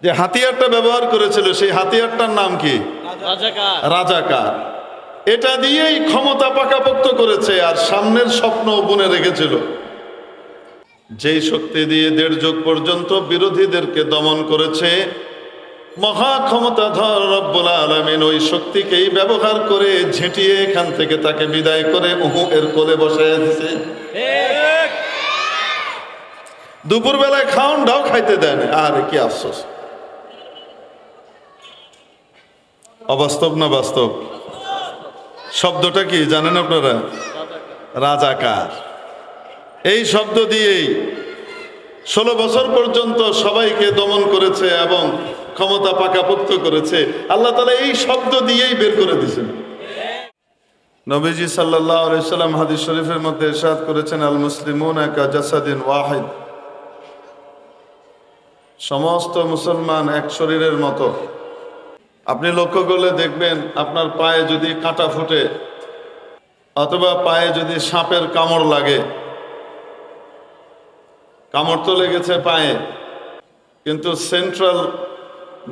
যে হাতিয়ারটা ব্যবহার করেছিল সেই হাতিয়ারটার নাম কি? রাজাকার। এটা দিয়েই ক্ষমতা পাকাপোক্ত করেছে আর সামনের স্বপ্ন বুনে রেখেছিল। যেই শক্তি দিয়ে 1.5 যুগ পর্যন্ত বিরোধীদেরকে দমন করেছে, মহা ক্ষমতাধর রব্বুল আলামিন ওই শক্তিকেই ব্যবহার করে ঝেঁটিয়ে এখান থেকে তাকে বিদায় করে এর কোলে বসায় দিয়েছে। দুপুরবেলায় খাওয়ানটাও খাইতে দেন, আর কি আফসোস। অবাস্তব না বাস্তব? শব্দটা কি জানেন আপনারা? রাজাকার। এই শব্দ দিয়েই 16 বছর পর্যন্ত সবাইকে দমন করেছে এবং ক্ষমতা পাকাপোক্ত করেছে। আল্লাহ তাআলা এই শব্দ দিয়েই বের করে দিয়েছেন। নবীজি সাল্লাল্লাহু আলাইহি সাল্লাম হাদিস শরীফের মধ্যে ইরশাদ করেছেন, আল মুসলিমুনা কা জাসাদিন ওয়াহিদ। সমস্ত মুসলমান এক শরীরের মতো। আপনি লক্ষ্য করলে দেখবেন, আপনার পায়ে যদি কাঁটা ফুটে অথবা পায়ে যদি সাপের কামড় লাগে, কামড় তো লেগেছে পায়ে, কিন্তু সেন্ট্রাল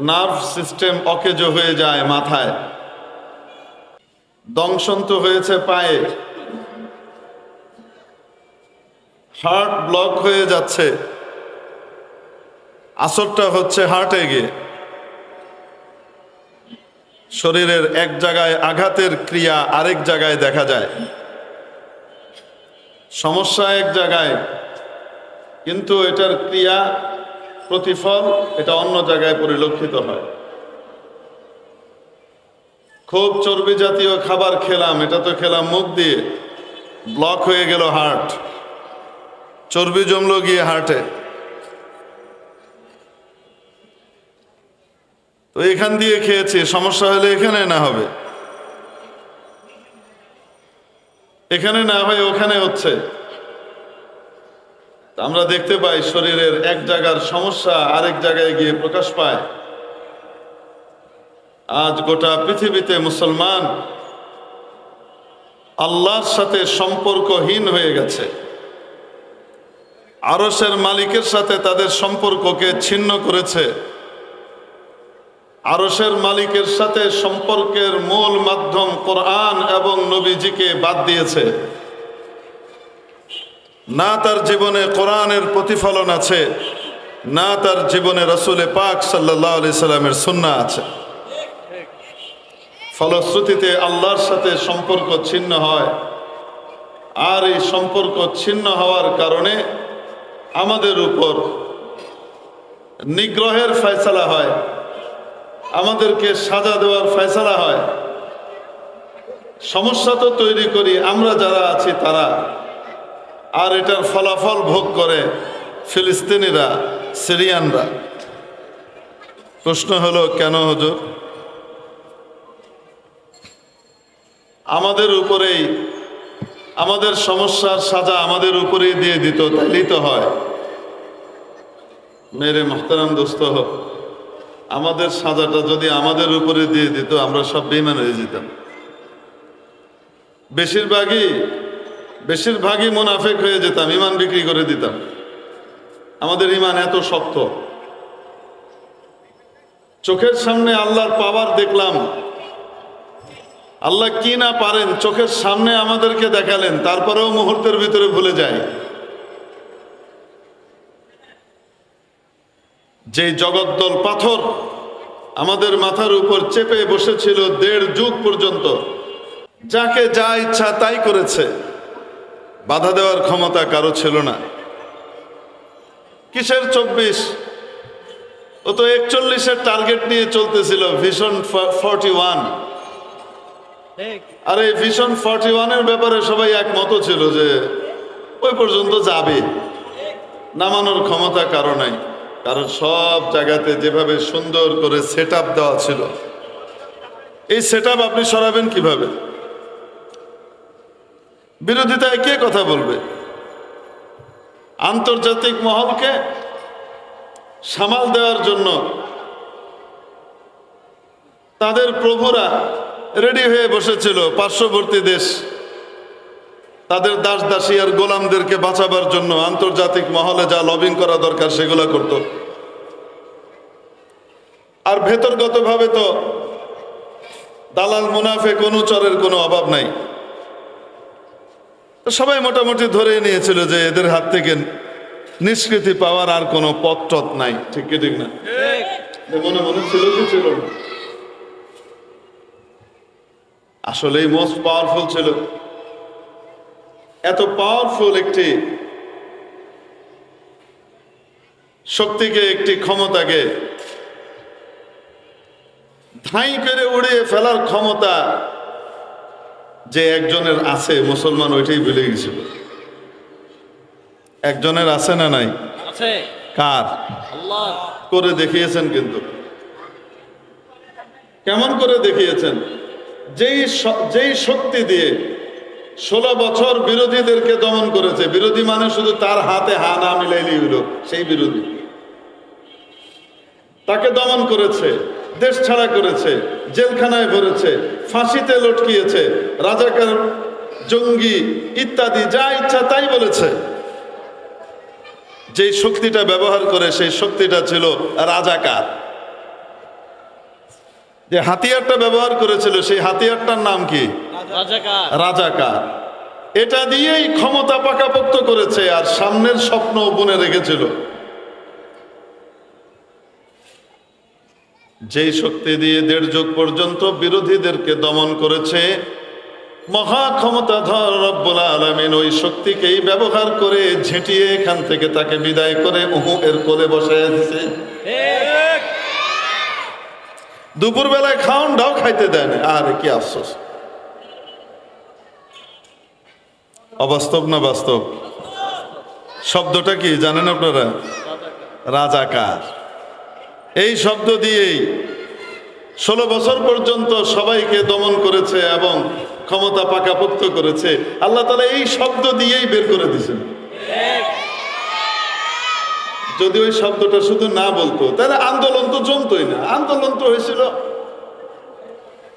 নার্ভ সিস্টেম অকেজো হয়ে যায় মাথায়, দংশন তো হয়েছে পায়ে, হার্ট ব্লক হয়ে যাচ্ছে, আসরটা হচ্ছে হার্টে গিয়ে। শরীরের এক জায়গায় আঘাতের ক্রিয়া আরেক জায়গায় দেখা যায়, সমস্যা এক জায়গায়, কিন্তু এটার ক্রিয়া প্রতিফল এটা অন্য জায়গায় পরিলক্ষিত হয়। খুব চর্বি জাতীয় খাবার খেলাম, এটা তো খেলাম মুখ দিয়ে, ব্লক হয়ে গেল হার্ট, চর্বি জমলো গিয়ে হার্টে। তো এখান দিয়ে খেয়েছি, সমস্যা হলে এখানে না হবে, এখানে না হয়ে ওখানে হচ্ছে। আমরা দেখতে পাই শরীরের এক জায়গার সমস্যা আরেক জায়গায় গিয়ে প্রকাশ পায়। আজ গোটা পৃথিবীতে মুসলমান আল্লাহর সাথে সম্পর্কহীন হয়ে গেছে। আরশের মালিকের সাথে তাদের সম্পর্ককে ছিন্ন করেছে। আরশের মালিকের সাথে সম্পর্কের মূল মাধ্যম কোরআন এবং নবীজিকে বাদ দিয়েছে। না তার জীবনে কোরআনের প্রতিফলন আছে, না তার জীবনে রাসূলে পাক সাল্লাল্লাহু আলাইহি সাল্লামের সুন্নাহ আছে। ফলশ্রুতিতে আল্লাহর সাথে সম্পর্ক ছিন্ন হয়, আর এই সম্পর্ক ছিন্ন হওয়ার কারণে আমাদের উপর নিগ্রহের ফয়সালা হয়, আমাদেরকে সাজা দেওয়ার ফয়সালা হয়। সমস্যা তো তৈরি করি আমরা যারা আছি তারা, আর এটার ফলাফল ভোগ করে ফিলিস্তিনিরা, সিরিয়ানরা। প্রশ্ন হলো, কেন হুজুর? আমাদের উপরেই, আমাদের সমস্যার সাজা আমাদের উপরেই দিয়ে দিত, তাইলেই তো হয়। মেরে মুহতারাম দোস্ত, আমাদের সাজাটা যদি আমাদের উপরে দিয়ে দিত, আমরা সব বেঈমান হয়ে যেতাম। বেশিরভাগই মুনাফিক হয়ে যেতাম, ইমান বিক্রি করে দিতাম। আমাদের ইমান এত শক্ত। চোখের সামনে আল্লাহর পাওয়ার দেখলাম, আল্লাহ কি না পারেন চোখের সামনে আমাদেরকে দেখালেন, তারপরেও মুহূর্তের ভিতরে ভুলে যায়। যে জগদ্দল পাথর আমাদের মাথার উপর চেপে বসেছিল 1.5 যুগ পর্যন্ত, যাকে যা ইচ্ছা তাই করেছে, বাধা দেওয়ার ক্ষমতা কারো ছিল না। কিসের 24? ও তো 41-এর টার্গেট নিয়ে চলতেছিল, ভিশন 41। আর এই ভিশন 41-এর ব্যাপারে সবাই একমত ছিল যে ওই পর্যন্ত যাবে, নামানোর ক্ষমতা কারো নাই। কারণ সব জায়গাতে যেভাবে সুন্দর করে সেট আপ দেওয়া ছিল, এই সেট আপ আপনি সরাবেন কিভাবে? বিরোধিতায় কে কথা বলবে? আন্তর্জাতিক মহলকে সামাল দেওয়ার জন্য তাদের প্রভুরা রেডি হয়ে বসেছিল। পার্শ্ববর্তী দেশ তাদের দাস দাসী আর গোলামদেরকে বাঁচাবার জন্য আন্তর্জাতিক মহলে যা লবিং করা দরকার সেগুলো করত। আর ভেতরগতভাবে তো দালাল মুনাফেক অনুচরের কোনো অভাব নাই। তো সবাই মোটামুটি ধরে নিয়েছিল যে এদের হাত থেকে নিষ্কৃতি পাওয়ার আর কোনো পথ নাই। ঠিক কি ঠিক না? মনে মনে ছিল কি ছিল না? আসলেই মোস্ট পাওয়ারফুল ছিল। এত পাওয়ারফুল একটি শক্তিকে, একটি ক্ষমতাকে ধাই করে উড়িয়ে ফেলার ক্ষমতা যে একজনের আছে, মুসলমান ওইটাই ভুলে গেছিল। একজনের আছে না নাই? আছে। কার? আল্লাহ। করে দেখিয়েছেন। কিন্তু কেমন করে দেখিয়েছেন? যেই শক্তি দিয়ে 16 বছর বিরোধীদেরকে দমন করেছে। বিরোধী মানে শুধু তার হাতে হা না মিলাইলেই হলো সেই বিরোধী। তাকে দমন করেছে, দেশ ছাড়া করেছে, জেলখানায় ভরেছে, ফাঁসিতে লটকিয়েছে, রাজাকার, জঙ্গি ইত্যাদি যা ইচ্ছা তাই বলেছে। যেই শক্তিটা ব্যবহার করে সেই শক্তিটা ছিল রাজাকার। যে হাতিয়ারটা ব্যবহার করেছিল সেই হাতিয়ারটার নাম কি? রাজাকার। রাজাকার। এটা দিয়েই ক্ষমতা পাকাপোক্ত করেছে আর সামনের স্বপ্ন বুনে রেখেছিল। যেই শক্তি দিয়ে 1.5 যুগ পর্যন্ত বিরোধীদেরকে দমন করেছে, মহা ক্ষমতাধর রব্বুল আলামিন ওই শক্তিকেই ব্যবহার করে ঝেঁটিয়ে এখান থেকে তাকে বিদায় করে এর কোলে বসাইয়া দিছে। দুপুর বেলায় খাওয়ানটাও খাইতে দেন। আর কি আফসোস! অবাস্তব না বাস্তব? শব্দটা কি জানেন আপনারা? রাজাকার। এই শব্দ দিয়েই 16 বছর পর্যন্ত সবাইকে দমন করেছে এবং ক্ষমতা পাকাপোক্ত করেছে। আল্লাহ তাআলা এই শব্দ দিয়েই বের করে দিয়েছেন। যদি ওই শব্দটা শুধু না বলতো তাহলে আন্দোলন তো জমতোই না। আন্দোলন তো হয়েছিল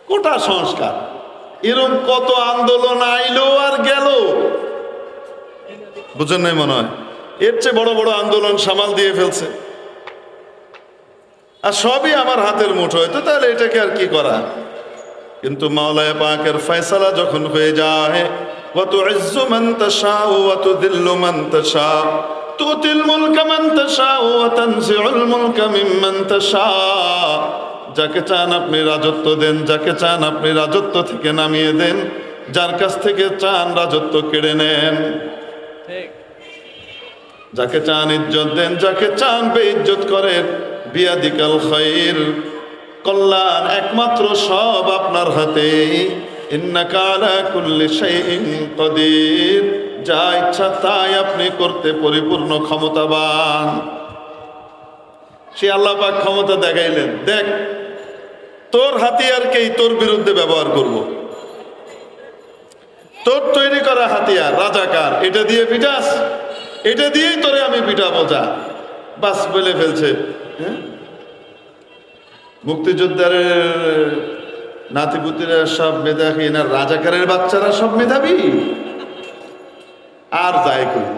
কোটা সংস্কার। এরকম কত আন্দোলন আইলো আর গেল, বুঝেন নাই মনে হয়? এর চেয়ে বড় বড় আন্দোলন সামাল দিয়ে ফেলছে। আর সবই আমার হাতের মুঠোয়, তো তাহলে এটাকে আর কি করা? কিন্তু মাওলানা পাকের ফয়সালা যখন হয়ে যায়, ওয়া তুইজ্জু মান তাশাউ ওয়া তুযিল্লু মান তাশাউ, তুতিল মুলকা মান তাশাউ ওয়া তানজিউল মুলকা মিম্মান তাশাউ। যাকে চান আপনি রাজত্ব দেন, যাকে চান আপনি রাজত্ব থেকে নামিয়ে দেন, যার কাছ থেকে চান রাজত্ব কেড়ে নেন। ঠিক। যাকে চান ইজ্জত দেন, যাকে চান বেইজ্জত করেন। বিয়াদিকাল খায়র, কল্যাণ একমাত্র সব আপনার হাতে। ইন্নাকা আলা কুল্লি শাইইন কাদির, যা ইচ্ছা তাই আপনি করতে পরিপূর্ণ ক্ষমতাবান। সে আল্লাহ পাক ক্ষমতা দেখাইলেন, দেখ তোর হাতিয়ারকেই তোর বিরুদ্ধে ব্যবহার করব। তোর তৈরি করা হাতিয়ার রাজাকার, এটা দিয়ে পিটাস, এটা দিয়েই তোরে আমি পিটাবো। যা বাস বলে ফেলছে। মুক্তিযোদ্ধার নাতিপুতিরা সব মেধাবী না, রাজাকারের বাচ্চারা সব মেধাবী। আর যায় কই?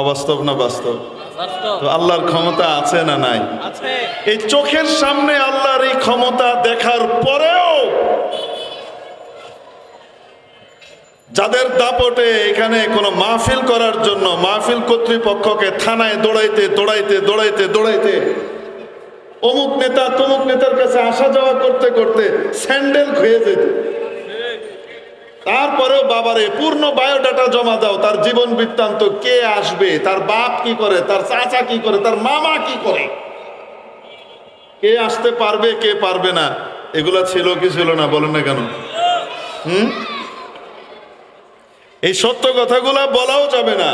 অবাস্তব না বাস্তব? তো আল্লাহর ক্ষমতা আছে না নাই? আছে। এই চোখের সামনে আল্লাহর এই ক্ষমতা দেখার পরেও যাদের দাপটে এখানে কোনো মাহফিল করার জন্য মাহফিল কর্তৃপক্ষকে থানায় দৌড়াইতে দৌড়াইতে দৌড়াইতে দৌড়াইতে অমুক নেতা তমুক নেতার কাছে আসা যাওয়া করতে করতে স্যান্ডেল খুঁয়ে যেত। তারপরেও বাবারে পূর্ণ বায়োডাটা জমা দাও, তার জীবন বৃত্তান্ত, কে আসবে, তার বাপ কি করে, তার চাচা কি করে, তার মামা কি করে, কে আসতে পারবে কে পারবে না, এগুলা ছিল কি ছিল না? বলেন না কেন? এই সত্য কথাগুলা বলাও যাবে না।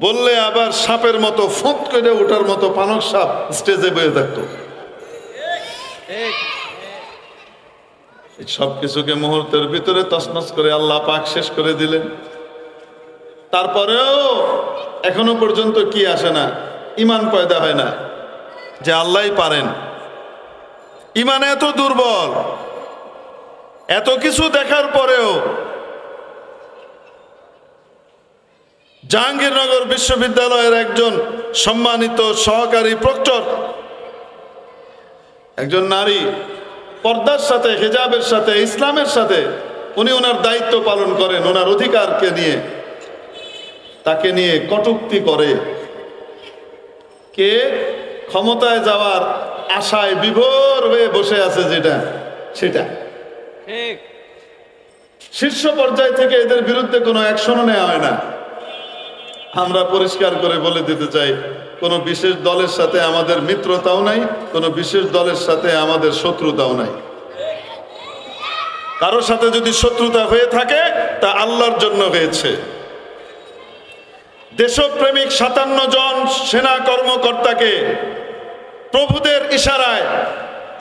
বললে আবার সাপের মতো ফুঁত করে ওঠার মতো পানক সাপ স্টেজে বয়ে থাকতো। সবকিছুকে মুহূর্তের ভিতরে তছনছ করে আল্লাহ পাক শেষ করে দিলেন। তারপরেও এখনো পর্যন্ত কি আসে না? ঈমান পয়দা হয় না যে আল্লাহই পারেন। ঈমান এত দুর্বল, এত কিছু দেখার পরেও জাহাঙ্গীরনগর বিশ্ববিদ্যালয়ের একজন সম্মানিত সহকারী প্রক্টর, একজন নারী, পর্দার সাথে, হিজাবের সাথে, ইসলামের সাথে উনি ওনার দায়িত্ব পালন করেন, ওনার অধিকারকে নিয়ে, তাকে নিয়ে কটূক্তি করে। কে? ক্ষমতায় যাওয়ার আশায় বিভোর হয়ে বসে আছে সেটা ঠিক। শীর্ষ পর্যায় থেকে এদের বিরুদ্ধে কোনো অ্যাকশনও নেওয়া হয় না। আমরা পরিষ্কার করে বলে দিতে চাই, কোনো বিশেষ দলের সাথে আমাদের মিত্রতাও নাই, কোনো বিশেষ দলের সাথে আমাদের শত্রুতাও নাই। কারোর সাথে যদি শত্রুতা হয়ে থাকে তা আল্লাহর জন্য হয়েছে। দেশপ্রেমিক 57 জন সেনা কর্মকর্তাকে প্রভুদের ইশারায়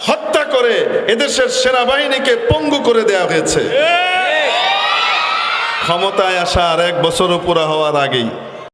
হত্যা করে এদেশের সেনাবাহিনীকে পঙ্গু করে দেওয়া হয়েছে ক্ষমতায় আসার 1 বছরও পুরা হওয়ার আগেই।